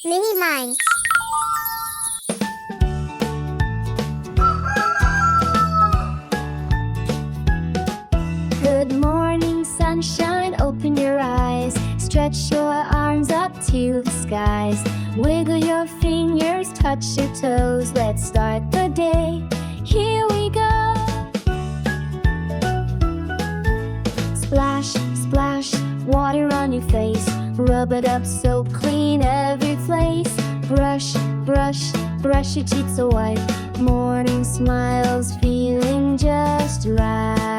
Miniminds. Good morning, sunshine, open your eyes. Stretch your arms up to the skies. Wiggle your fingers, touch your toes. Let's start the day. Here we go. Splash, splash, water on your face. Rub it up so clean every place. Brush, brush, brush your teeth so white. Morning smiles, feeling just right.